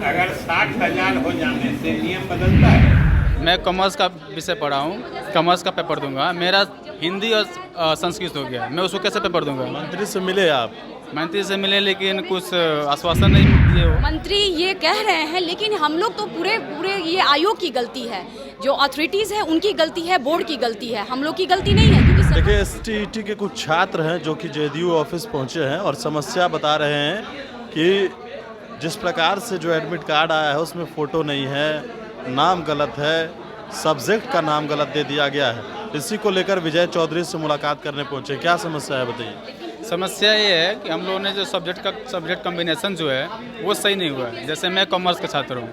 अगर 60,000 हो जाने से नियम बदलता है। मैं कॉमर्स का विषय पढ़ा हूँ, कॉमर्स का पेपर दूंगा। मेरा हिंदी और संस्कृत हो गया, मैं उसको कैसे पेपर दूंगा? मंत्री से मिले आप? मंत्री से मिले लेकिन कुछ आश्वासन नहीं दिए हो। मंत्री ये कह रहे हैं, लेकिन हम लोग तो पूरे ये आयोग की गलती है, जो अथॉरिटीज़ है उनकी गलती है, बोर्ड की गलती है, हम लोग की गलती नहीं है। क्योंकि देखिए एसटीईटी के कुछ छात्र हैं जो कि जेडीयू ऑफिस पहुंचे हैं और समस्या बता रहे हैं कि जिस प्रकार से जो एडमिट कार्ड आया है उसमें फ़ोटो नहीं है, नाम गलत है, सब्जेक्ट का नाम गलत दे दिया गया है। इसी को लेकर विजय चौधरी से मुलाकात करने पहुंचे। क्या समस्या है बताइए? समस्या ये है कि हम लोगों ने जो सब्जेक्ट कॉम्बिनेशन जो है वो सही नहीं हुआ है। जैसे मैं कॉमर्स का छात्र हूँ,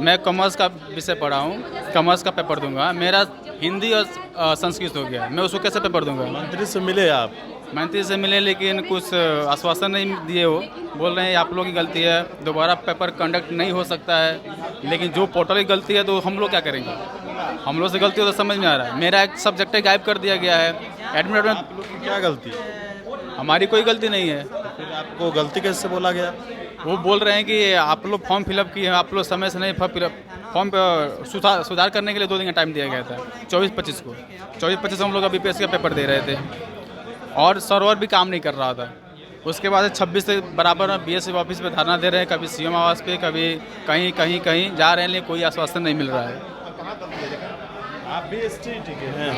मैं कॉमर्स का विषय पढ़ा हूँ, कॉमर्स का पेपर दूंगा। मेरा हिंदी और संस्कृत हो गया, मैं उसको कैसे पेपर दूंगा? मंत्री से मिले आप? मंत्री से मिले लेकिन कुछ आश्वासन नहीं दिए हो। बोल रहे हैं आप लोगों की गलती है, दोबारा पेपर कंडक्ट नहीं हो सकता है। लेकिन जो पोर्टल की गलती है तो हम लोग क्या करेंगे? हम लोग से गलती हो तो समझ में आ रहा है। मेरा एक सब्जेक्ट गायब कर दिया गया है एडमिट में। आप लोग की क्या गलती है? हमारी कोई गलती नहीं है। फिर आपको गलती कैसे बोला गया? वो बोल रहे हैं कि आप लोग फॉर्म फिलअप किए हैं, आप लोग समय से नहीं फॉर्म पर सुधार करने के लिए 2 दिन का टाइम दिया गया था 24-25 को। 24-25 हम लोग का बीपीएससी का पेपर दे रहे थे और सर्वर भी काम नहीं कर रहा था। उसके बाद 26 से बराबर बीएससी ऑफिस पे धरना दे रहे हैं, कभी सीएम आवास पे, कभी कहीं जा रहे हैं, लेकिन कोई आश्वासन नहीं मिल रहा है। आप भी एसटीईटी के हैं?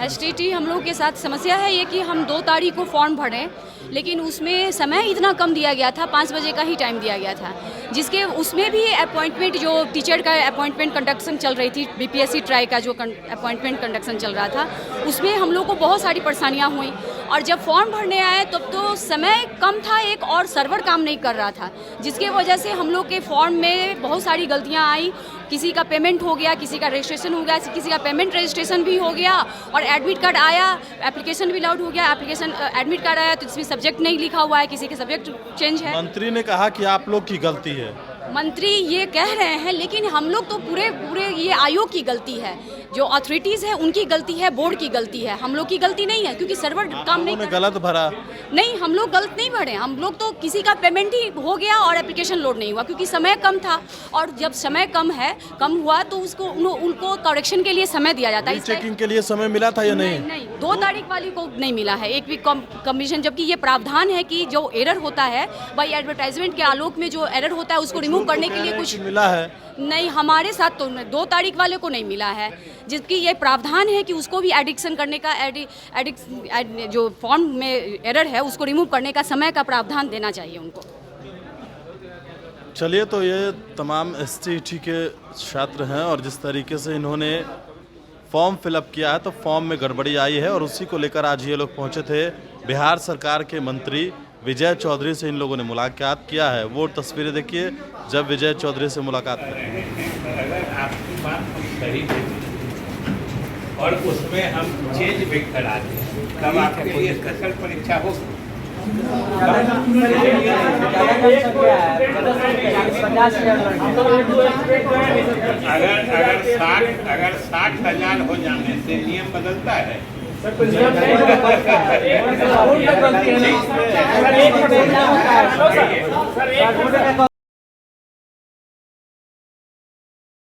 एसटीईटी हम लोग के साथ समस्या है ये कि हम 2 तारीख को फॉर्म भरें, लेकिन उसमें समय इतना कम दिया गया था, 5 बजे का ही टाइम दिया गया था, जिसके उसमें भी अपॉइंटमेंट जो टीचर का अपॉइंटमेंट कंडक्शन चल रही थी, बीपीएससी ट्राई का जो अपॉइंटमेंट कंडक्शन चल रहा था, उसमें हम लोग को बहुत सारी परेशानियां हुई। और जब फॉर्म भरने आए तब तो समय कम था एक, और सर्वर काम नहीं कर रहा था, जिसके वजह से हम लोग के फॉर्म में बहुत सारी गलतियां आई। किसी का पेमेंट हो गया, किसी का रजिस्ट्रेशन हो गया, किसी का पेमेंट रजिस्ट्रेशन भी हो गया, और एडमिट कार्ड आया, एप्लीकेशन भी लाउड हो गया, एडमिट कार्ड आया तो इसमें सब्जेक्ट नहीं लिखा हुआ है, किसी के सब्जेक्ट चेंज है। मंत्री ने कहा कि आप लोग की गलती है। मंत्री ये कह रहे हैं, लेकिन हम लोग तो पूरे ये आयोग की गलती है, जो अथॉरिटीज़ है उनकी गलती है, बोर्ड की गलती है, हम लोग की गलती नहीं है। क्योंकि सर्वर काम नहीं कर। गलत भरा? नहीं, हम लोग गलत नहीं भरे, हम लोग तो किसी का पेमेंट ही हो गया और एप्लीकेशन लोड नहीं हुआ, क्योंकि समय कम था। और जब समय कम हुआ तो उनको करेक्शन के लिए समय दिया जाता है। चेकिंग के लिए समय मिला था या नहीं? नहीं, 2 तारीख वाली को नहीं मिला है, एक वीक कमीशन। जबकि ये प्रावधान है कि जो एरर होता है भाई, एडवर्टाइजमेंट के आलोक में जो एरर होता है उसको रिमूव करने के लिए कुछ मिला है। नहीं, हमारे साथ तो 2 तारीख वाले को नहीं मिला है, जिसकी ये प्रावधान है कि उसको भी एडिक्शन करने का जो फॉर्म में एरर है उसको रिमूव करने का समय का प्रावधान देना चाहिए उनको। चलिए, तो ये तमाम एसटीईटी के छात्र हैं और जिस तरीके से इन्होंने फॉर्म फिलअप किया है तो फॉर्म में गड़बड़ी आई है और उसी को लेकर आज ये लोग पहुंचे थे। बिहार सरकार के मंत्री विजय चौधरी से इन लोगों ने मुलाकात किया है। वो तस्वीरें देखिए जब विजय चौधरी से मुलाकात करें। अगर आपकी बात हम सही दें और उसमें हम चेंज भी करा दें, तब आपके लिए स्पेशल परीक्षा होगी। अगर 60,000 हो जाने से नियम बदलता है।